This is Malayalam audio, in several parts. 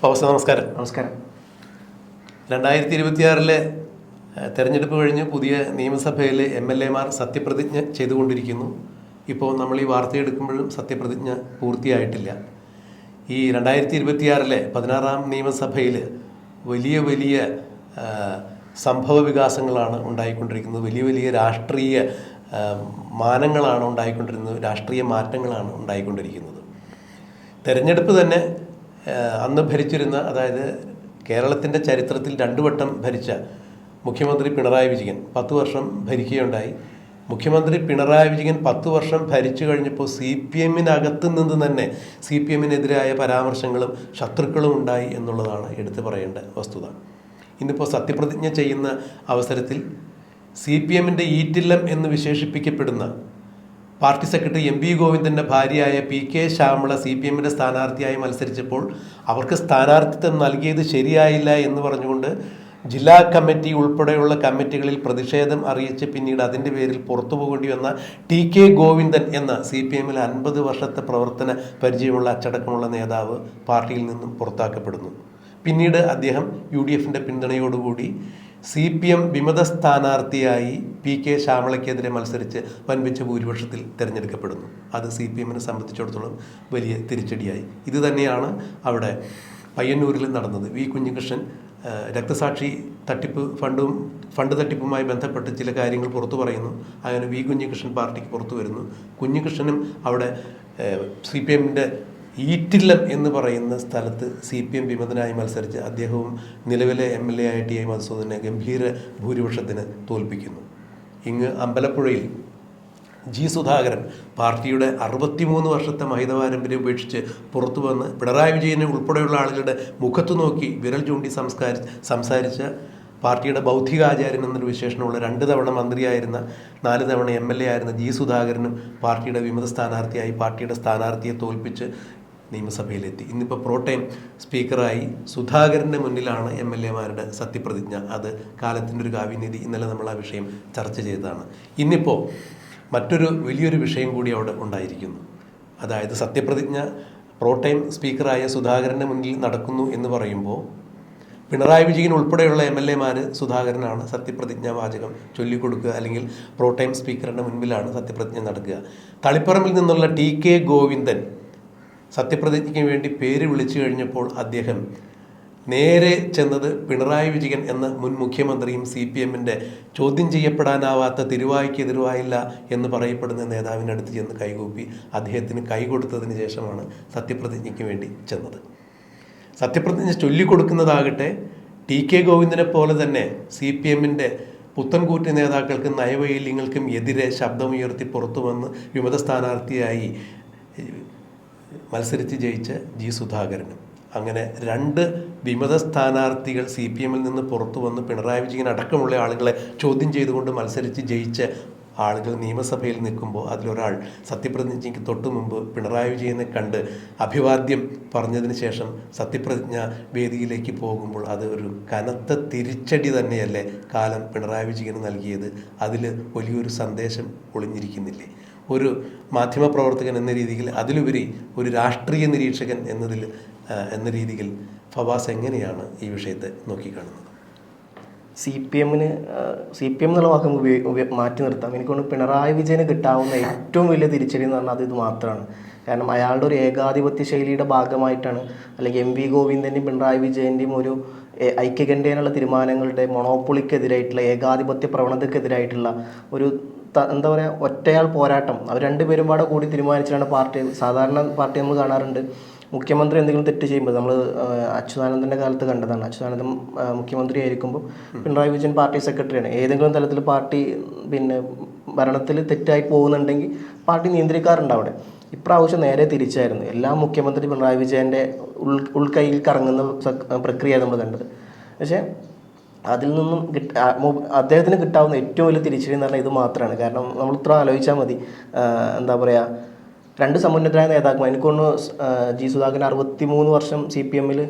പൗസ് നമസ്കാരം. നമസ്കാരം. 2026 തെരഞ്ഞെടുപ്പ് കഴിഞ്ഞ് പുതിയ നിയമസഭയിൽ MLA മാർ സത്യപ്രതിജ്ഞ ചെയ്തുകൊണ്ടിരിക്കുന്നു. ഇപ്പോൾ നമ്മൾ ഈ വാർത്തയെടുക്കുമ്പോഴും സത്യപ്രതിജ്ഞ പൂർത്തിയായിട്ടില്ല. ഈ 2026 16-ാം നിയമസഭയിൽ വലിയ വലിയ സംഭവ വികാസങ്ങളാണ് ഉണ്ടായിക്കൊണ്ടിരിക്കുന്നത്. വലിയ വലിയ രാഷ്ട്രീയ മാനങ്ങളാണ് ഉണ്ടായിക്കൊണ്ടിരുന്നത്, രാഷ്ട്രീയ മാറ്റങ്ങളാണ് ഉണ്ടായിക്കൊണ്ടിരിക്കുന്നത്. തെരഞ്ഞെടുപ്പ് തന്നെ അന്ന് ഭരിച്ചിരുന്ന, അതായത് കേരളത്തിൻ്റെ ചരിത്രത്തിൽ 2 വട്ടം ഭരിച്ച മുഖ്യമന്ത്രി പിണറായി വിജയൻ 10 വർഷം ഭരിക്കുകയുണ്ടായി. മുഖ്യമന്ത്രി പിണറായി വിജയൻ 10 വർഷം ഭരിച്ചു കഴിഞ്ഞപ്പോൾ CPM-നകത്ത് നിന്ന് തന്നെ CPM-നെതിരായ പരാമർശങ്ങളും ശത്രുക്കളും ഉണ്ടായി എന്നുള്ളതാണ് എടുത്തു പറയേണ്ട വസ്തുത. ഇന്നിപ്പോൾ സത്യപ്രതിജ്ഞ ചെയ്യുന്ന അവസരത്തിൽ CPM-ൻ്റെ ഈറ്റില്ലം എന്ന് വിശേഷിപ്പിക്കപ്പെടുന്ന പാർട്ടി സെക്രട്ടറി MV ഗോവിന്ദൻ്റെ ഭാര്യയായ PK ശ്യാമള CPM-ൻ്റെ സ്ഥാനാർത്ഥിയായി മത്സരിച്ചപ്പോൾ അവർക്ക് സ്ഥാനാർത്ഥിത്വം നൽകിയത് ശരിയായില്ല എന്ന് പറഞ്ഞുകൊണ്ട് ജില്ലാ കമ്മിറ്റി ഉൾപ്പെടെയുള്ള കമ്മിറ്റികളിൽ പ്രതിഷേധം അറിയിച്ച് പിന്നീട് അതിൻ്റെ പേരിൽ പുറത്തു പോകേണ്ടി വന്ന TK ഗോവിന്ദൻ എന്ന CPM-ൽ 50 വർഷത്തെ പ്രവർത്തന പരിചയമുള്ള അച്ചടക്കമുള്ള നേതാവ് പാർട്ടിയിൽ നിന്നും പുറത്താക്കപ്പെടുന്നു. പിന്നീട് അദ്ദേഹം UDF-ൻ്റെ പിന്തുണയോടുകൂടി CPM വിമത സ്ഥാനാർത്ഥിയായി PK ശ്യാമളയ്ക്കെതിരെ മത്സരിച്ച് വൻപിച്ച ഭൂരിപക്ഷത്തിൽ തിരഞ്ഞെടുക്കപ്പെടുന്നു. അത് CPM-നെ സംബന്ധിച്ചിടത്തോളം വലിയ തിരിച്ചടിയായി. ഇത് തന്നെയാണ് അവിടെ പയ്യന്നൂരിൽ നടന്നത്. V കുഞ്ഞികൃഷ്ണൻ രക്തസാക്ഷി ഫണ്ട് തട്ടിപ്പുമായി ബന്ധപ്പെട്ട് ചില കാര്യങ്ങൾ പുറത്തു പറയുന്നു. അങ്ങനെ V കുഞ്ഞികൃഷ്ണൻ പാർട്ടിക്ക് പുറത്തു വരുന്നു. കുഞ്ഞികൃഷ്ണനും അവിടെ CPM-ൻ്റെ ഈറ്റില്ലം എന്ന് പറയുന്ന സ്ഥലത്ത് CPM വിമതനായി മത്സരിച്ച് അദ്ദേഹവും നിലവിലെ MLA ആയ TI മധുസൂദനെ ഗംഭീര ഭൂരിപക്ഷത്തിന് തോൽപ്പിക്കുന്നു. ഇങ്ങ് അമ്പലപ്പുഴയിൽ G സുധാകരൻ പാർട്ടിയുടെ 63 വർഷത്തെ മഹിതപാരമ്പര്യം ഉപേക്ഷിച്ച് പുറത്തു വന്ന് പിണറായി വിജയനെ ഉൾപ്പെടെയുള്ള ആളുകളുടെ മുഖത്തു നോക്കി വിരൽ ചൂണ്ടി സംസാരിച്ച പാർട്ടിയുടെ ബൗദ്ധികാചാര്യൻ എന്നൊരു വിശേഷണമുള്ള 2 തവണ മന്ത്രിയായിരുന്ന 4 തവണ MLA ആയിരുന്ന G സുധാകരനും പാർട്ടിയുടെ വിമത സ്ഥാനാർത്ഥിയായി പാർട്ടിയുടെ സ്ഥാനാർത്ഥിയെ തോൽപ്പിച്ച് നിയമസഭയിലെത്തി. ഇന്നിപ്പോൾ പ്രോടൈം സ്പീക്കറായി സുധാകരൻ്റെ മുന്നിലാണ് MLA-മാരുടെ സത്യപ്രതിജ്ഞ. അത് കാലത്തിൻ്റെ ഒരു കാവ്യനീതി. ഇന്നലെ നമ്മൾ ആ വിഷയം ചർച്ച ചെയ്തതാണ്. ഇന്നിപ്പോൾ മറ്റൊരു വലിയൊരു വിഷയം കൂടി അവിടെ ഉണ്ടായിരിക്കുന്നു. അതായത് സത്യപ്രതിജ്ഞ പ്രോടൈം സ്പീക്കറായ സുധാകരൻ്റെ മുന്നിൽ നടക്കുന്നു എന്ന് പറയുമ്പോൾ പിണറായി വിജയൻ ഉൾപ്പെടെയുള്ള MLA-മാർ സുധാകരനാണ് സത്യപ്രതിജ്ഞാ വാചകം ചൊല്ലിക്കൊടുക്കുക, അല്ലെങ്കിൽ പ്രോടൈം സ്പീക്കറിൻ്റെ മുൻപിലാണ് സത്യപ്രതിജ്ഞ നടക്കുക. തളിപ്പറമ്പിൽ നിന്നുള്ള TK ഗോവിന്ദൻ സത്യപ്രതിജ്ഞയ്ക്ക് വേണ്ടി പേര് വിളിച്ചു കഴിഞ്ഞപ്പോൾ അദ്ദേഹം നേരെ ചെന്നത് പിണറായി വിജയൻ എന്ന മുൻ മുഖ്യമന്ത്രിയും CPM-ൻ്റെ ചോദ്യം ചെയ്യപ്പെടാനാവാത്ത തിരുവായ്ക്ക് എതിരുവായില്ല എന്ന് പറയപ്പെടുന്ന നേതാവിൻ്റെ അടുത്ത് ചെന്ന് കൈകൂപ്പി അദ്ദേഹത്തിന് കൈ കൊടുത്തതിന് ശേഷമാണ് സത്യപ്രതിജ്ഞയ്ക്ക് വേണ്ടി ചെന്നത്. സത്യപ്രതിജ്ഞ ചൊല്ലിക്കൊടുക്കുന്നതാകട്ടെ TK ഗോവിന്ദനെ പോലെ തന്നെ CPM-ൻ്റെ പുത്തൻകൂറ്റ് നേതാക്കൾക്കും നയവൈകല്യങ്ങൾക്കും എതിരെ ശബ്ദമുയർത്തി പുറത്തു വന്ന് വിമത സ്ഥാനാർത്ഥിയായി മത്സരിച്ച് ജയിച്ച G സുധാകരനും. അങ്ങനെ 2 വിമത സ്ഥാനാർത്ഥികൾ CPM-ൽ നിന്ന് പുറത്തു വന്ന് പിണറായി വിജയൻ അടക്കമുള്ള ആളുകളെ ചോദ്യം ചെയ്തുകൊണ്ട് മത്സരിച്ച് ജയിച്ച ആളുകൾ നിയമസഭയിൽ നിൽക്കുമ്പോൾ അതിലൊരാൾ സത്യപ്രതിജ്ഞയ്ക്ക് തൊട്ടു മുമ്പ് പിണറായി വിജയനെ കണ്ട് അഭിവാദ്യം പറഞ്ഞതിന് ശേഷം സത്യപ്രതിജ്ഞ വേദിയിലേക്ക് പോകുമ്പോൾ അത് ഒരു കനത്ത തിരിച്ചടി തന്നെയല്ലേ കാലം പിണറായി വിജയന് നൽകിയത്? അതിൽ വലിയൊരു സന്ദേശം ഒളിഞ്ഞിരിക്കുന്നില്ലേ? ഒരു മാധ്യമപ്രവർത്തകൻ എന്ന രീതിയിൽ, അതിലുപരി ഒരു രാഷ്ട്രീയ നിരീക്ഷകൻ എന്ന രീതിയിൽ ഫവാസ് എങ്ങനെയാണ് ഈ വിഷയത്തെ നോക്കിക്കാണുന്നത്? CPM എന്നുള്ള വാക്ക് മാറ്റി നിർത്താം. എനിക്കൊണ്ട് പിണറായി വിജയന് കിട്ടാവുന്ന ഏറ്റവും വലിയ തിരിച്ചടി എന്ന് പറഞ്ഞാൽ അത് ഇത് മാത്രമാണ്. കാരണം അയാളുടെ ഒരു ഏകാധിപത്യ ശൈലിയുടെ ഭാഗമായിട്ടാണ്, അല്ലെങ്കിൽ MV ഗോവിന്ദൻ്റെയും പിണറായി വിജയൻ്റെയും ഒരു ഐക്യകണ്ഠേനുള്ള തീരുമാനങ്ങളുടെ മൊണോപ്പൊളിക്കെതിരായിട്ടുള്ള ഏകാധിപത്യ പ്രവണതയ്ക്കെതിരായിട്ടുള്ള ഒരു എന്താ പറയുക, ഒറ്റയാൾ പോരാട്ടം. അവർ 2 പേരും കൂടി തീരുമാനിച്ചിട്ടാണ് സാധാരണ പാർട്ടി നമ്മൾ കാണാറുണ്ട്. മുഖ്യമന്ത്രി എന്തെങ്കിലും തെറ്റ് ചെയ്യുമ്പോൾ, നമ്മൾ അച്യുതാനന്ദൻ്റെ കാലത്ത് കണ്ടതാണ്. അച്യുതാനന്ദൻ മുഖ്യമന്ത്രി ആയിരിക്കുമ്പോൾ പിണറായി വിജയൻ പാർട്ടി സെക്രട്ടറിയാണ്. ഏതെങ്കിലും തലത്തിൽ പാർട്ടി ഭരണത്തിൽ തെറ്റായി പോകുന്നുണ്ടെങ്കിൽ പാർട്ടി നിയന്ത്രിക്കാറുണ്ട് അവിടെ. ഇപ്രാവശ്യം നേരെ തിരിച്ചായിരുന്നു. എല്ലാ മുഖ്യമന്ത്രി പിണറായി വിജയൻ്റെ ഉൾക്കൈയിൽ കറങ്ങുന്ന പ്രക്രിയയാണ് നമ്മൾ കണ്ടത്. പക്ഷേ അതിൽ നിന്നും അദ്ദേഹത്തിന് കിട്ടാവുന്ന ഏറ്റവും വലിയ തിരിച്ചടി എന്ന് പറഞ്ഞാൽ ഇത് മാത്രമാണ്. കാരണം നമ്മൾ ഇത്ര ആലോചിച്ചാൽ മതി. എന്താ പറയുക, 2 സമുന്നതരായ നേതാക്കൾ, എനിക്കൊന്ന് G സുധാകരൻ 63 വർഷം CPM-ൽ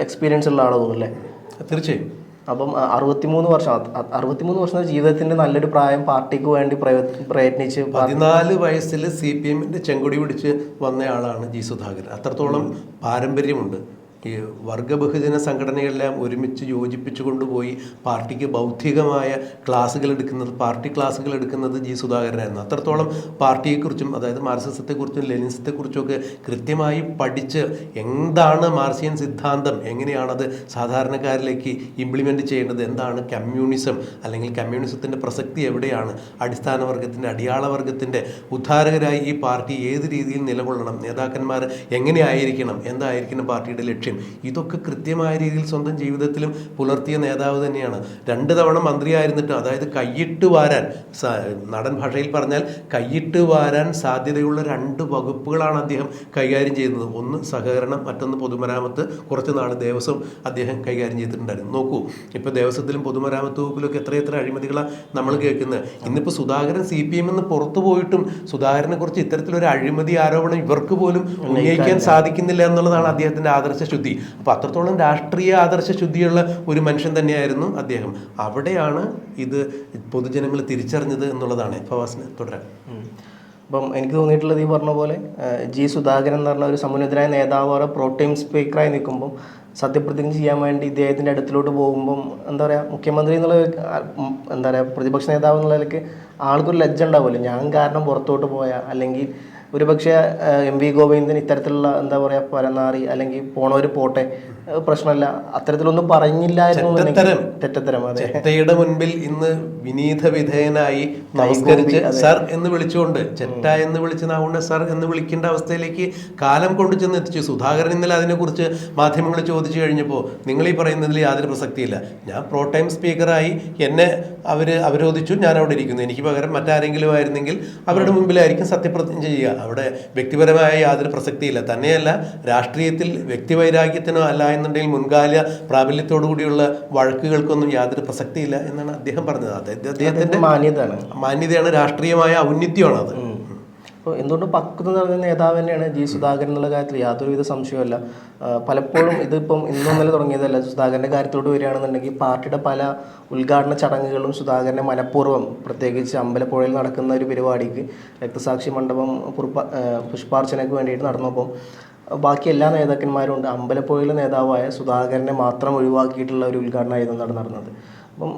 എക്സ്പീരിയൻസ് ഉള്ള ആളെ തോന്നുന്നു അല്ലേ? തീർച്ചയായും. അപ്പം 63 വർഷം ജീവിതത്തിൻ്റെ നല്ലൊരു പ്രായം പാർട്ടിക്ക് വേണ്ടി പ്രയത്നിച്ച് 14 വയസ്സിൽ CPM-ൻ്റെ ചെങ്കൊടി പിടിച്ച് വന്നയാളാണ് G സുധാകരൻ. അത്രത്തോളം പാരമ്പര്യമുണ്ട്. ഈ വർഗബഹുജന സംഘടനകളെല്ലാം ഒരുമിച്ച് യോജിപ്പിച്ചു കൊണ്ടുപോയി പാർട്ടിക്ക് ബൗദ്ധികമായ ക്ലാസ്സുകൾ എടുക്കുന്നത്, പാർട്ടി ക്ലാസ്സുകൾ എടുക്കുന്നത് ജി സുധാകരനായിരുന്നു. അത്രത്തോളം പാർട്ടിയെക്കുറിച്ചും അതായത് മാർക്സിസത്തെക്കുറിച്ചും ലെനിനിസത്തെക്കുറിച്ചുമൊക്കെ കൃത്യമായി പഠിച്ച് എന്താണ് മാർക്സിയൻ സിദ്ധാന്തം, എങ്ങനെയാണത് സാധാരണക്കാരിലേക്ക് ഇംപ്ലിമെൻ്റ് ചെയ്യേണ്ടത്, എന്താണ് കമ്മ്യൂണിസം അല്ലെങ്കിൽ കമ്മ്യൂണിസത്തിൻ്റെ പ്രസക്തി എവിടെയാണ്, അടിസ്ഥാന വർഗത്തിൻ്റെ അടിയാളവർഗത്തിൻ്റെ ഉദ്ധാരകരായി ഈ പാർട്ടി ഏത് രീതിയിൽ നിലകൊള്ളണം, നേതാക്കന്മാർ എങ്ങനെയായിരിക്കണം, എന്തായിരിക്കണം പാർട്ടിയുടെ ലക്ഷ്യം, ഇതൊക്കെ കൃത്യമായ രീതിയിൽ സ്വന്തം ജീവിതത്തിലും പുലർത്തിയ നേതാവ് തന്നെയാണ്. 2 തവണ മന്ത്രിയായിരുന്നിട്ട്, അതായത് കൈയിട്ട് വാരാൻ, നടൻ ഭാഷയിൽ പറഞ്ഞാൽ കൈയിട്ട് വാരാൻ സാധ്യതയുള്ള 2 വകുപ്പുകളാണ് അദ്ദേഹം കൈകാര്യം ചെയ്യുന്നത്. ഒന്ന് സഹകരണം, മറ്റൊന്ന് പൊതുമരാമത്ത്. കുറച്ച് നാൾ ദേവസ്വം അദ്ദേഹം കൈകാര്യം ചെയ്തിട്ടുണ്ടായിരുന്നു. നോക്കൂ, ഇപ്പോൾ ദേവസ്വത്തിലും പൊതുമരാമത്ത് വകുപ്പിലൊക്കെ എത്രയെത്ര അഴിമതികളാണ് നമ്മൾ കേൾക്കുന്നത്. ഇന്നിപ്പോൾ സുധാകരൻ CPM എന്ന് പുറത്തു പോയിട്ടും സുധാകരനെ കുറിച്ച് ഇത്തരത്തിലൊരു അഴിമതി ആരോപണം ഇവർക്ക് പോലും ഉന്നയിക്കാൻ സാധിക്കുന്നില്ല എന്നുള്ളതാണ് അദ്ദേഹത്തിൻ്റെ ആദർശശുദ്ധി. അപ്പോൾ അത്രത്തോളം രാഷ്ട്രീയ ആദർശശുദ്ധിയുള്ള ഒരു മനുഷ്യൻ തന്നെയായിരുന്നു അദ്ദേഹം. അവിടെയാണ് ഇത് പൊതുജനങ്ങൾ തിരിച്ചറിഞ്ഞത് എന്നുള്ളതാണ്. ഫവാസിന് തുടരാൻ. അപ്പം എനിക്ക് തോന്നിയിട്ടുള്ളത് ഈ പറഞ്ഞ പോലെ ജി സുധാകരൻ എന്ന് പറഞ്ഞ ഒരു സമുന്നതനായ നേതാവ് പ്രോടൈം സ്പീക്കറായി നിൽക്കുമ്പം സത്യപ്രതിജ്ഞ ചെയ്യാൻ വേണ്ടി ഇദ്ദേഹത്തിൻ്റെ അടുത്തിലോട്ട് പോകുമ്പം എന്താ പറയുക, മുഖ്യമന്ത്രി എന്നുള്ള എന്താ പറയുക പ്രതിപക്ഷ നേതാവ് എന്നുള്ള നിലയ്ക്ക് ആൾക്കൊരു ലജ്ജ ഉണ്ടാവുമല്ലോ. ഞാൻ കാരണം പുറത്തോട്ട് പോയാൽ, അല്ലെങ്കിൽ ഒരുപക്ഷെ MV ഗോവിന്ദൻ ഇത്തരത്തിലുള്ള എന്താ പറയുക പരനാറി അല്ലെങ്കിൽ പോണവർ പോട്ടെ പ്രശ്നമല്ല, അത്തരത്തിലൊന്നും പറഞ്ഞില്ലായിരുന്നു. തെറ്റത്തരം. ചെറ്റയുടെ മുൻപിൽ ഇന്ന് വിനീത വിധേയനായി നമസ്കരിച്ച് സർ എന്ന് വിളിച്ചുകൊണ്ട്, ചെറ്റ എന്ന് വിളിച്ചതാവുകൊണ്ട് സർ എന്ന് വിളിക്കേണ്ട അവസ്ഥയിലേക്ക് കാലം കൊണ്ടു ചെന്ന് എത്തിച്ചു. സുധാകരൻ ഇന്നലെ അതിനെക്കുറിച്ച് മാധ്യമങ്ങൾ ചോദിച്ചു കഴിഞ്ഞപ്പോൾ നിങ്ങൾ ഈ പറയുന്നതിൽ യാതൊരു പ്രസക്തിയില്ല, ഞാൻ പ്രോടൈം സ്പീക്കറായി, എന്നെ അവരോധിച്ചു, ഞാൻ അവിടെ ഇരിക്കുന്നു, എനിക്ക് പകരം മറ്റാരെങ്കിലും ആയിരുന്നെങ്കിൽ അവരുടെ മുമ്പിലായിരിക്കും സത്യപ്രതിജ്ഞ ചെയ്യുക, അവിടെ വ്യക്തിപരമായ യാതൊരു പ്രസക്തിയില്ല. തന്നെയല്ല, രാഷ്ട്രീയത്തിൽ വ്യക്തിവൈരാഗ്യത്തിനോ അല്ല എന്നുണ്ടെങ്കിൽ മുൻകാല പ്രാബല്യത്തോടു കൂടിയുള്ള വഴക്കുകൾക്കൊന്നും യാതൊരു പ്രസക്തിയില്ല എന്നാണ് അദ്ദേഹം പറഞ്ഞത്. അദ്ദേഹത്തിന്റെ മാന്യതയാണ്, രാഷ്ട്രീയമായ ഔന്നത്യമാണ് അത്. അപ്പോൾ എന്തുകൊണ്ട് പക്വത നിറഞ്ഞ നേതാവ് തന്നെയാണ് ജി സുധാകരൻ എന്നുള്ള കാര്യത്തിൽ യാതൊരുവിധ സംശയമല്ല. പലപ്പോഴും ഇതിപ്പം ഇന്നൊന്നല്ല തുടങ്ങിയതല്ല. സുധാകരൻ്റെ കാര്യത്തോട് വരികയാണെന്നുണ്ടെങ്കിൽ പാർട്ടിയുടെ പല ഉദ്ഘാടന ചടങ്ങുകളും സുധാകരനെ മനഃപൂർവ്വം, പ്രത്യേകിച്ച് അമ്പലപ്പുഴയിൽ നടക്കുന്ന ഒരു പരിപാടിക്ക് രക്തസാക്ഷി മണ്ഡപം പുഷ്പാർച്ചനയ്ക്ക് വേണ്ടിയിട്ട് നടന്നപ്പം ബാക്കി എല്ലാ നേതാക്കന്മാരും ഉണ്ട്, അമ്പലപ്പുഴയിലെ നേതാവായ സുധാകരനെ മാത്രം ഒഴിവാക്കിയിട്ടുള്ള ഒരു ഉദ്ഘാടനമായിരുന്നു നടന്നത്. അപ്പം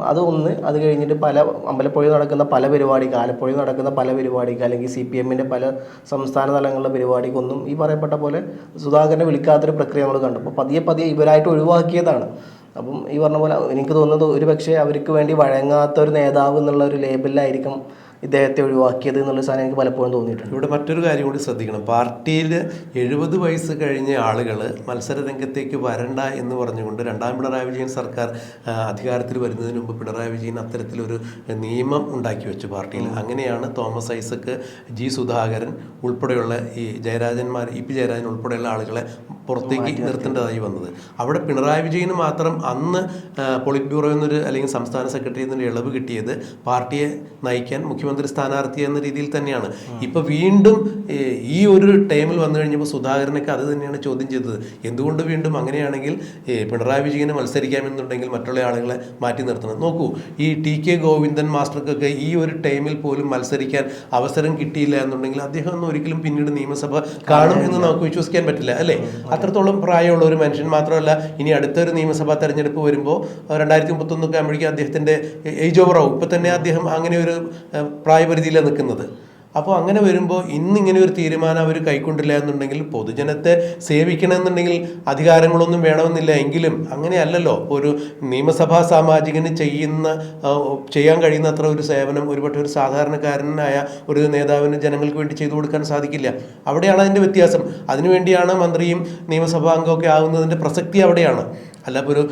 അത് കഴിഞ്ഞിട്ട് പല അമ്പലപ്പുഴയിൽ നടക്കുന്ന പല പരിപാടിക്ക്, ആലപ്പുഴയിൽ നടക്കുന്ന പല പരിപാടിക്ക്, അല്ലെങ്കിൽ CPMൻ്റെ പല സംസ്ഥാന തലങ്ങളിലെ പരിപാടിക്കൊന്നും ഈ പറയപ്പെട്ട പോലെ സുധാകരനെ വിളിക്കാത്തൊരു പ്രക്രിയ നമ്മൾ കണ്ടു. അപ്പോൾ പതിയെ ഇവരായിട്ട് ഒഴിവാക്കിയതാണ്. അപ്പം ഈ പറഞ്ഞ പോലെ എനിക്ക് തോന്നുന്നത് ഒരു പക്ഷേ അവർക്ക് വേണ്ടി വഴങ്ങാത്ത ഒരു നേതാവ് എന്നുള്ള ഒരു ലേബലിലായിരിക്കും ഇദ്ദേഹത്തെ ഒഴിവാക്കിയത് എന്നുള്ള സാധനം എനിക്ക് പലപ്പോഴും തോന്നിയിട്ടുണ്ട്. ഇവിടെ മറ്റൊരു കാര്യം കൂടി ശ്രദ്ധിക്കണം. പാർട്ടിയിൽ 70 വയസ്സ് കഴിഞ്ഞ ആളുകൾ മത്സര രംഗത്തേക്ക് വരണ്ട എന്ന് പറഞ്ഞുകൊണ്ട് 2ാം പിണറായി വിജയൻ സർക്കാർ അധികാരത്തിൽ വരുന്നതിന് മുമ്പ് പിണറായി വിജയൻ അത്തരത്തിലൊരു നിയമം ഉണ്ടാക്കി വെച്ചു പാർട്ടിയിൽ. അങ്ങനെയാണ് തോമസ് ഐസക്, ജി സുധാകരൻ ഉൾപ്പെടെയുള്ള ഈ ജയരാജന്മാർ, EP ജയരാജൻ ഉൾപ്പെടെയുള്ള ആളുകളെ പുറത്തേക്ക് നിർത്തേണ്ടതായി വന്നത്. അവിടെ പിണറായി വിജയന് മാത്രം അന്ന് പോളിറ്റ് ബ്യൂറോ എന്നൊരു അല്ലെങ്കിൽ സംസ്ഥാന സെക്രട്ടറി എന്നൊരു ഇളവ് കിട്ടിയത് പാർട്ടിയെ നയിക്കാൻ മുഖ്യമന്ത്രി സ്ഥാനാർത്ഥി എന്ന രീതിയിൽ തന്നെയാണ്. ഇപ്പൊ വീണ്ടും ഈ ഒരു ടൈമിൽ വന്നു കഴിഞ്ഞപ്പോൾ സുധാകരനൊക്കെ അത് തന്നെയാണ് ചോദ്യം ചെയ്തത്. എന്തുകൊണ്ട് വീണ്ടും അങ്ങനെയാണെങ്കിൽ പിണറായി വിജയന് മത്സരിക്കാമെന്നുണ്ടെങ്കിൽ മറ്റുള്ള ആളുകളെ മാറ്റി നിർത്തണം. നോക്കൂ, ഈ TK ഗോവിന്ദൻ മാസ്റ്റർക്കൊക്കെ ഈ ഒരു ടൈമിൽ പോലും മത്സരിക്കാൻ അവസരം കിട്ടിയില്ല എന്നുണ്ടെങ്കിൽ അദ്ദേഹം ഒന്നും ഒരിക്കലും പിന്നീട് നിയമസഭ കാണും എന്ന് നമുക്ക് വിശ്വസിക്കാൻ പറ്റില്ല, അല്ലേ? അത്രത്തോളം പ്രായമുള്ള ഒരു മനുഷ്യൻ. മാത്രമല്ല, ഇനി അടുത്തൊരു നിയമസഭാ തെരഞ്ഞെടുപ്പ് വരുമ്പോൾ 2031 ആകുമ്പോഴേക്കും അദ്ദേഹത്തിന്റെ ഏജ് ഓവർ ആവും. ഇപ്പൊ തന്നെ അദ്ദേഹം അങ്ങനെ ഒരു പ്രായപരിധിയിലാണ് നിൽക്കുന്നത്. അപ്പോൾ അങ്ങനെ വരുമ്പോൾ ഇന്നിങ്ങനെ ഒരു തീരുമാനം അവർ കൈക്കൊണ്ടില്ല എന്നുണ്ടെങ്കിൽ, പൊതുജനത്തെ സേവിക്കണമെന്നുണ്ടെങ്കിൽ അധികാരങ്ങളൊന്നും വേണമെന്നില്ല. എങ്കിലും അങ്ങനെയല്ലല്ലോ. ഒരു നിയമസഭാ സാമാജികന് ചെയ്യാൻ കഴിയുന്നത്ര ഒരു സേവനം ഒരുപക്ഷെ ഒരു സാധാരണക്കാരനായ ഒരു നേതാവിന് ജനങ്ങൾക്ക് വേണ്ടി ചെയ്തു കൊടുക്കാൻ സാധിക്കില്ല. അവിടെയാണ് അതിൻ്റെ വ്യത്യാസം. അതിനുവേണ്ടിയാണ് മന്ത്രിയും നിയമസഭാ അംഗമൊക്കെ ആകുന്നതിൻ്റെ പ്രസക്തി അവിടെയാണ്. അല്ല, ഇപ്പോൾ ഒരു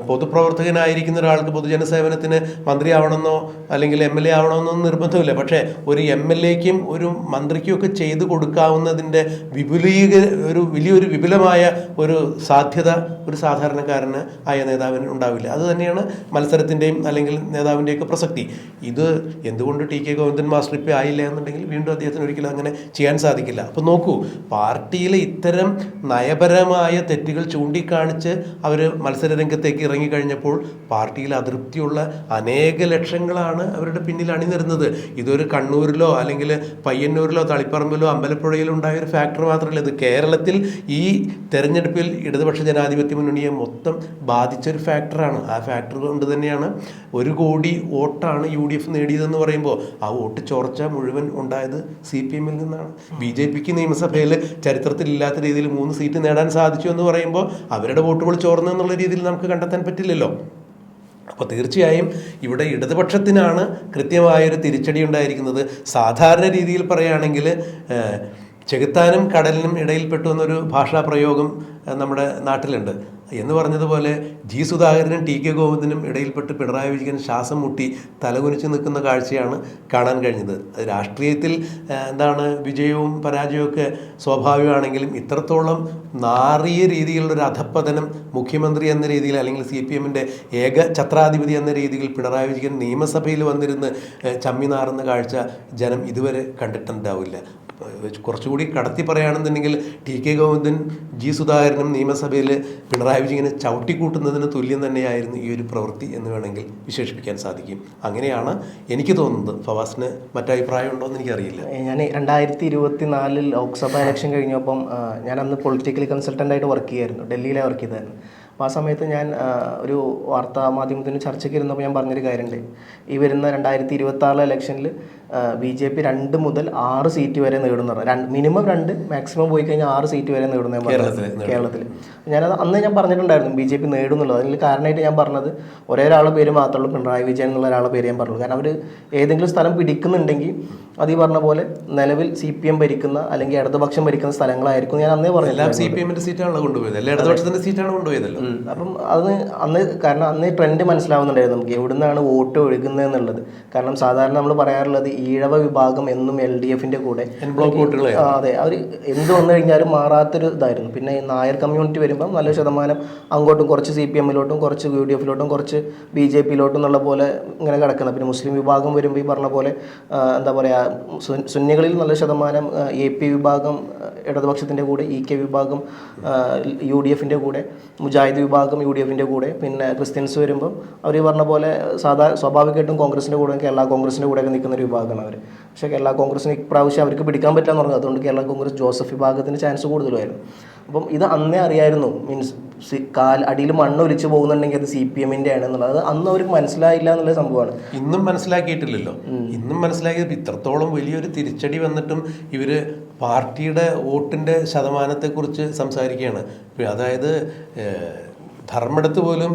പൊതുപ്രവർത്തകനായിരിക്കുന്ന ഒരാൾക്ക് പൊതുജന സേവനത്തിന് മന്ത്രിയാവണമെന്നോ അല്ലെങ്കിൽ MLA ആവണമെന്നോ നിർബന്ധമില്ല. പക്ഷേ ഒരു MLAക്കും ഒരു മന്ത്രിക്കും ഒക്കെ ചെയ്തു കൊടുക്കാവുന്നതിൻ്റെ വലിയൊരു വിപുലമായ ഒരു സാധ്യത ഒരു സാധാരണക്കാരന് ആയ നേതാവിന് ഉണ്ടാവില്ല. അത് തന്നെയാണ് മത്സരത്തിൻ്റെയും അല്ലെങ്കിൽ നേതാവിൻ്റെയൊക്കെ പ്രസക്തി. ഇത് എന്തുകൊണ്ട് TK ഗോവിന്ദൻ മാസ്റ്റർ ഇപ്പോൾ ആയില്ല എന്നുണ്ടെങ്കിൽ വീണ്ടും അദ്ദേഹത്തിന് ഒരിക്കലും അങ്ങനെ ചെയ്യാൻ സാധിക്കില്ല. അപ്പോൾ നോക്കൂ, പാർട്ടിയിലെ ഇത്തരം നയപരമായ തെറ്റുകൾ ചൂണ്ടിക്കാണിച്ച് അവർ മത്സര രംഗത്തേക്ക് ഇറങ്ങിക്കഴിഞ്ഞപ്പോൾ പാർട്ടിയിൽ അതൃപ്തിയുള്ള അനേക ലക്ഷങ്ങളാണ് അവരുടെ പിന്നിൽ അണിനിരുന്നത്. ഇതൊരു കണ്ണൂരിലോ അല്ലെങ്കിൽ പയ്യന്നൂരിലോ തളിപ്പറമ്പിലോ അമ്പലപ്പുഴയിലോ ഉണ്ടായ ഒരു ഫാക്ടർ മാത്രമല്ല, ഇത് കേരളത്തിൽ ഈ തെരഞ്ഞെടുപ്പിൽ ഇടതുപക്ഷ ജനാധിപത്യ മുന്നണിയെ മൊത്തം ബാധിച്ചൊരു ഫാക്ടറാണ്. ആ ഫാക്ടർ കൊണ്ട് തന്നെയാണ് 1 കോടി വോട്ടാണ് UDF നേടിയതെന്ന് പറയുമ്പോൾ ആ വോട്ട് ചോർച്ച മുഴുവൻ ഉണ്ടായത് CPM-ൽ നിന്നാണ്. BJP-ക്ക് നിയമസഭയിൽ ചരിത്രത്തിലില്ലാത്ത രീതിയിൽ 3 സീറ്റ് നേടാൻ സാധിച്ചു എന്ന് പറയുമ്പോൾ അവരുടെ വോട്ടുകൾ ചോർന്നു എന്നുള്ള രീതിയിൽ നമുക്ക് കണ്ടെത്താൻ പറ്റില്ലല്ലോ. അപ്പോൾ തീർച്ചയായും ഇവിടെ ഇടതുപക്ഷത്തിനാണ് കൃത്യമായൊരു തിരിച്ചടി ഉണ്ടായിരിക്കുന്നത്. സാധാരണ രീതിയിൽ പറയുകയാണെങ്കിൽ ചെകുത്താനും കടലിനും ഇടയിൽപ്പെട്ടു എന്നൊരു ഭാഷാ പ്രയോഗം നമ്മുടെ നാട്ടിലുണ്ട്. എന്ന് പറഞ്ഞതുപോലെ G. സുധാകരനും TK ഗോവിന്ദനും ഇടയിൽപ്പെട്ട് പിണറായി വിജയൻ ശ്വാസം മുട്ടി തലകുനിച്ച് നിൽക്കുന്ന കാഴ്ചയാണ് കാണാൻ കഴിഞ്ഞത്. രാഷ്ട്രീയത്തിൽ വിജയവും പരാജയവും ഒക്കെ സ്വാഭാവികമാണെങ്കിലും ഇത്രത്തോളം നാറിയ രീതിയിലുള്ളൊരു അധപ്പതനം മുഖ്യമന്ത്രി എന്ന രീതിയിൽ അല്ലെങ്കിൽ CPM-ന്റെ ഏക ഛത്രാധിപതി എന്ന രീതിയിൽ പിണറായി വിജയൻ നിയമസഭയിൽ വന്നിരുന്ന് ചമ്മി നാറുന്ന കാഴ്ച ജനം ഇതുവരെ കണ്ടിട്ടുണ്ടാവില്ല. കുറച്ചുകൂടി കടത്തി പറയുകയാണെന്നുണ്ടെങ്കിൽ TK ഗോവിന്ദൻ G. സുധാകരനും നിയമസഭയിൽ പിണറായി വിജയനെ ചവിട്ടിക്കൂട്ടുന്നതിന് തുല്യം തന്നെയായിരുന്നു ഈ ഒരു പ്രവൃത്തി എന്ന് വേണമെങ്കിൽ വിശേഷിപ്പിക്കാൻ സാധിക്കും. അങ്ങനെയാണ് എനിക്ക് തോന്നുന്നത്. ഫവാസിന് മറ്റഭിപ്രായം ഉണ്ടോ എന്ന് എനിക്കറിയില്ല. ഞാൻ 2024 ലോക്സഭ ഇലക്ഷൻ കഴിഞ്ഞപ്പം ഞാൻ അന്ന് പൊളിറ്റിക്കൽ കൺസൾട്ടൻ്റായിട്ട് വർക്ക് ചെയ്യായിരുന്നു, ഡൽഹിയിലെ വർക്ക് ചെയ്തായിരുന്നു. അപ്പോൾ ആ സമയത്ത് ഞാൻ ഒരു വാർത്താ മാധ്യമത്തിന് ചർച്ചയ്ക്ക് ഇരുന്നപ്പോൾ ഞാൻ പറഞ്ഞൊരു കാര്യമുണ്ട്. ഈ വരുന്ന 2026 ഇലക്ഷനിൽ BJP 2 മുതൽ 6 സീറ്റ് വരെ നേടുന്നു. മിനിമം 2, മാക്സിമം പോയി കഴിഞ്ഞാൽ 6 സീറ്റ് വരെ നേടുന്ന കേരളത്തിൽ. അന്ന് ഞാൻ പറഞ്ഞിട്ടുണ്ടായിരുന്നു BJP നേടുന്നുള്ളത്. അതിൽ കാരണമായിട്ട് ഞാൻ പറഞ്ഞത് ഒരാളുടെ പേര് മാത്രമേ ഉള്ളൂ, പിണറായി വിജയൻ എന്നുള്ള ഒരാളുടെ പേര് ഞാൻ പറഞ്ഞുള്ളൂ. കാരണം അവർ ഏതെങ്കിലും സ്ഥലം പിടിക്കുന്നുണ്ടെങ്കിൽ അത് ഈ പറഞ്ഞ പോലെ നിലവിൽ CPM ഭരിക്കുന്ന അല്ലെങ്കിൽ ഇടതുപക്ഷം ഭരിക്കുന്ന സ്ഥലങ്ങളായിരിക്കും. ഞാൻ അന്നേ പറഞ്ഞു CPM-ന്റെ സീറ്റാണല്ലോ കൊണ്ടുപോയത്, അല്ലെ ഇടതുപക്ഷത്തിന്റെ സീറ്റാണ് കൊണ്ടുപോയതല്ലോ. അപ്പം കാരണം അന്ന് ട്രെൻഡ് മനസ്സിലാവുന്നുണ്ടായിരുന്നു നമുക്ക് എവിടുന്നാണ് വോട്ട് ഒഴുകുന്നത് എന്നുള്ളത്. കാരണം സാധാരണ നമ്മൾ പറയാറുള്ളത് ഈഴവ വിഭാഗം എന്നും LDF-ന്റെ കൂടെ, അതെ, അവർ എന്ത് വന്നു കഴിഞ്ഞാലും മാറാത്തൊരു ഇതായിരുന്നു. പിന്നെ നായർ കമ്മ്യൂണിറ്റി വരുമ്പം നല്ല ശതമാനം അങ്ങോട്ടും കുറച്ച് CPM-ലോട്ടും കുറച്ച് UDF-ലോട്ടും കുറച്ച് BJP-ലോട്ടും എന്നുള്ള പോലെ ഇങ്ങനെ കിടക്കുന്നത്. പിന്നെ മുസ്ലിം വിഭാഗം വരുമ്പോൾ ഈ പറഞ്ഞ പോലെ സുന്നികളിൽ നല്ല ശതമാനം AP വിഭാഗം ഇടതുപക്ഷത്തിൻ്റെ കൂടെ, EK വിഭാഗം UDF-ന്റെ കൂടെ, മുജാഹിദ് വിഭാഗം UDF-ന്റെ കൂടെ, പിന്നെ ക്രിസ്ത്യൻസ് വരുമ്പോൾ അവർ പറഞ്ഞ പോലെ സ്വാഭാവികമായിട്ടും കോൺഗ്രസിൻ്റെ കൂടെ, കേരള കോൺഗ്രസിൻ്റെ കൂടെയൊക്കെ നിൽക്കുന്ന ഒരു വിഭാഗമാണ് അവർ. പക്ഷേ കേരള കോൺഗ്രസിന് ഇപ്രാവശ്യം അവർക്ക് പിടിക്കാൻ പറ്റില്ല എന്ന് പറഞ്ഞു. അതുകൊണ്ട് കേരള കോൺഗ്രസ് ജോസഫ് വിഭാഗത്തിന് ചാൻസ് കൂടുതലായിരുന്നു. അപ്പം ഇത് അന്നേ അറിയായിരുന്നു, മീൻസ് അടിയിൽ മണ്ണ് ഒലിച്ച് പോകുന്നുണ്ടെങ്കിൽ അത് CPM-ന്റെ ആണെന്നുള്ളത്. അത് അന്ന് അവർക്ക് മനസ്സിലായില്ല എന്നുള്ള സംഭവമാണ്. ഇന്നും മനസ്സിലാക്കിയിട്ടില്ലല്ലോ. ഇന്നും മനസ്സിലാക്കിയത് ഇത്രത്തോളം വലിയൊരു തിരിച്ചടി വന്നിട്ടും ഇവര് പാർട്ടിയുടെ വോട്ടിൻ്റെ ശതമാനത്തെക്കുറിച്ച് സംസാരിക്കുകയാണ്. അതായത് ധർമ്മടത്ത് പോലും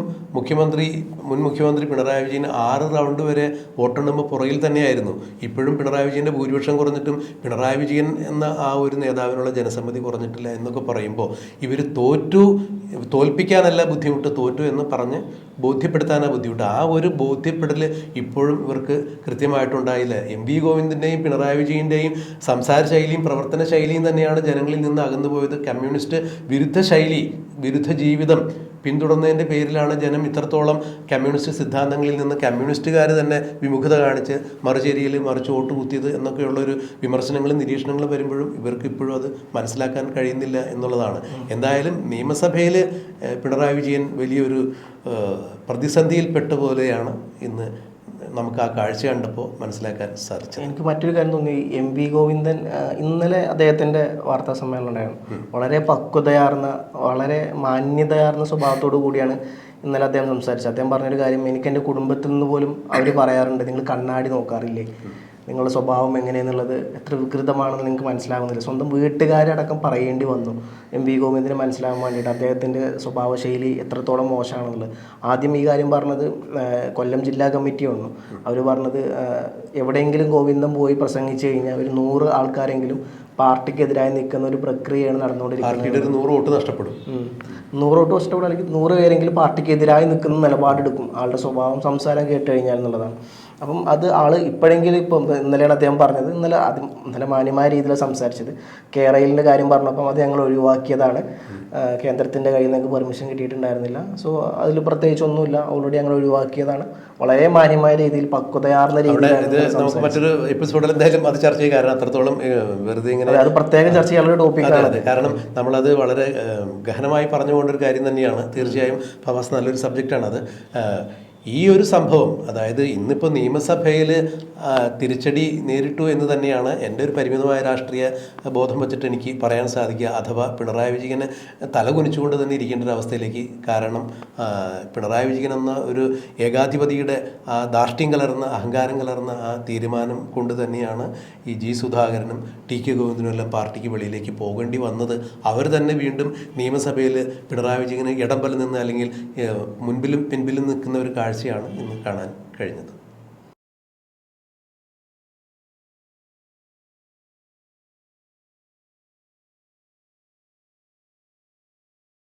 മുൻ മുഖ്യമന്ത്രി പിണറായി വിജയൻ 6 റൗണ്ട് വരെ വോട്ടെണ്ണുമ്പോൾ പുറകിൽ തന്നെയായിരുന്നു. ഇപ്പോഴും പിണറായി വിജയൻ്റെ ഭൂരിപക്ഷം കുറഞ്ഞിട്ടും പിണറായി വിജയൻ എന്ന ആ ഒരു നേതാവിനുള്ള ജനസമ്മതി കുറഞ്ഞിട്ടില്ല എന്നൊക്കെ പറയുമ്പോൾ ഇവർ തോൽപ്പിക്കാനല്ല ബുദ്ധിമുട്ട്, തോറ്റു എന്ന് പറഞ്ഞ് ബോധ്യപ്പെടുത്താനാണ് ബുദ്ധിമുട്ട്. ആ ഒരു ബോധ്യപ്പെടൽ ഇപ്പോഴും ഇവർക്ക് കൃത്യമായിട്ടുണ്ടായില്ല. MV ഗോവിന്ദൻ്റെയും പിണറായി വിജയൻ്റെയും സംസാര ശൈലിയും പ്രവർത്തന ശൈലിയും തന്നെയാണ് ജനങ്ങളിൽ നിന്ന് അകന്നു പോയത്. കമ്മ്യൂണിസ്റ്റ് വിരുദ്ധ ജീവിതം പിന്തുടർന്നതിൻ്റെ പേരിലാണ് ജനം ഇത്രത്തോളം കമ്മ്യൂണിസ്റ്റ് സിദ്ധാന്തങ്ങളിൽ നിന്ന് കമ്മ്യൂണിസ്റ്റുകാർ തന്നെ വിമുഖത കാണിച്ച് മറുചേരിയിൽ മറിച്ച് വോട്ട് കുത്തിയത് എന്നൊക്കെയുള്ളൊരു വിമർശനങ്ങളും നിരീക്ഷണങ്ങളും വരുമ്പോഴും ഇവർക്ക് ഇപ്പോഴും അത് മനസ്സിലാക്കാൻ കഴിയുന്നില്ല എന്നുള്ളതാണ്. എന്തായാലും നിയമസഭയിൽ പിണറായി വിജയൻ വലിയൊരു പ്രതിസന്ധിയിൽപ്പെട്ട പോലെയാണ് ഇന്ന് നമുക്ക് ആ കാഴ്ച കണ്ടപ്പോൾ മനസ്സിലാക്കാൻ സാധിച്ചത്. എനിക്ക് മറ്റൊരു കാര്യം തോന്നി, MV ഗോവിന്ദൻ ഇന്നലെ അദ്ദേഹത്തിൻ്റെ വാർത്താ സമ്മേളനം ഉണ്ടായിരുന്നു. വളരെ പക്വതയാർന്ന, വളരെ മാന്യതയാർന്ന സ്വഭാവത്തോടു കൂടിയാണ് ഇന്നലെ അദ്ദേഹം സംസാരിച്ചത്. അദ്ദേഹം പറഞ്ഞൊരു കാര്യം, എനിക്ക് എൻ്റെ കുടുംബത്തിൽ നിന്ന് പോലും അവർ പറയാറുണ്ട്, നിങ്ങൾ കണ്ണാടി നോക്കാറില്ലേ, നിങ്ങളുടെ സ്വഭാവം എങ്ങനെയെന്നുള്ളത് എത്ര വികൃതമാണെന്ന് നിങ്ങൾക്ക് മനസ്സിലാകുന്നില്ല. സ്വന്തം വീട്ടുകാരടക്കം പറയേണ്ടി വന്നു MV ഗോവിന്ദന് മനസ്സിലാകാൻ വേണ്ടിയിട്ട് അദ്ദേഹത്തിൻ്റെ സ്വഭാവ ശൈലി എത്രത്തോളം മോശമാണെന്നുള്ളത്. ആദ്യം ഈ കാര്യം പറഞ്ഞത് കൊല്ലം ജില്ലാ കമ്മിറ്റി വന്നു. അവർ പറഞ്ഞത് എവിടെയെങ്കിലും ഗോവിന്ദൻ പോയി പ്രസംഗിച്ചു കഴിഞ്ഞാൽ ഒരു 100 ആൾക്കാരെങ്കിലും പാർട്ടിക്കെതിരായി നിൽക്കുന്ന ഒരു പ്രക്രിയയാണ് നടന്നുകൊണ്ടിരിക്കുന്നത്. 100 വോട്ട് നഷ്ടപ്പെടും. 100 വോട്ട് നഷ്ടപ്പെടും, അല്ലെങ്കിൽ 100 പേരെങ്കിലും പാർട്ടിക്കെതിരായി നിൽക്കുന്ന നിലപാടെടുക്കും ആളുടെ സ്വഭാവം സംസാരം കേട്ട് കഴിഞ്ഞാൽ എന്നുള്ളതാണ്. അപ്പം അത് ആള് ഇപ്പോഴെങ്കിലും ഇപ്പം ഇന്നലെയാണ് അദ്ദേഹം പറഞ്ഞത്, ഇന്നലെ മാന്യമായ രീതിയിൽ സംസാരിച്ചത്. കേരളിൻ്റെ കാര്യം പറഞ്ഞപ്പം അത് ഞങ്ങൾ ഒഴിവാക്കിയതാണ്, കേന്ദ്രത്തിൻ്റെ കയ്യിൽ നിന്ന് പെർമിഷൻ കിട്ടിയിട്ടുണ്ടായിരുന്നില്ല, സോ അതിൽ പ്രത്യേകിച്ചൊന്നുമില്ല, ഓൾറെഡി ഞങ്ങൾ ഒഴിവാക്കിയതാണ്. വളരെ മാന്യമായ രീതിയിൽ പക്വതയാർന്ന രീതിയിൽ നമുക്ക് മറ്റൊരു എപ്പിസോഡിൽ എന്തായാലും അത് ചർച്ച ചെയ്യും. കാരണം അത്രത്തോളം വെറുതെ ഇങ്ങനെ അത് പ്രത്യേകം ചർച്ച ചെയ്യാനുള്ള ടോപ്പിക്കാണ്. കാരണം നമ്മളത് വളരെ ഗഹനമായി പറഞ്ഞുകൊണ്ടൊരു കാര്യം തന്നെയാണ്. തീർച്ചയായും ഫവാസ് നല്ലൊരു സബ്ജക്റ്റാണ് അത്. ഈ ഒരു സംഭവം, അതായത് ഇന്നിപ്പോൾ നിയമസഭയിൽ തിരിച്ചടി നേരിട്ടു എന്ന് തന്നെയാണ് എൻ്റെ ഒരു പരിമിതമായ രാഷ്ട്രീയ ബോധം വെച്ചിട്ട് എനിക്ക് പറയാൻ സാധിക്കുക. അഥവാ പിണറായി വിജയന് തലകുനിച്ചുകൊണ്ട് തന്നെ ഇരിക്കേണ്ട ഒരു അവസ്ഥയിലേക്ക്. കാരണം പിണറായി വിജയൻ എന്ന ഒരു ഏകാധിപതിയുടെ ധാർഷ്ട്യം കലർന്ന, അഹങ്കാരം കലർന്ന ആ തീരുമാനം കൊണ്ട് തന്നെയാണ് ഈ ജി സുധാകരനും ടി കെ ഗോവിന്ദനും എല്ലാം പാർട്ടിക്ക് വെളിയിലേക്ക് പോകേണ്ടി വന്നത്. അവർ തന്നെ വീണ്ടും നിയമസഭയിൽ പിണറായി വിജയന് ഇടംബലം നിന്ന് അല്ലെങ്കിൽ മുൻപിലും പിൻപിലും നിൽക്കുന്ന ഒരു കാഴ്ചയാണ് ഇന്ന് കാണാൻ കഴിഞ്ഞത്.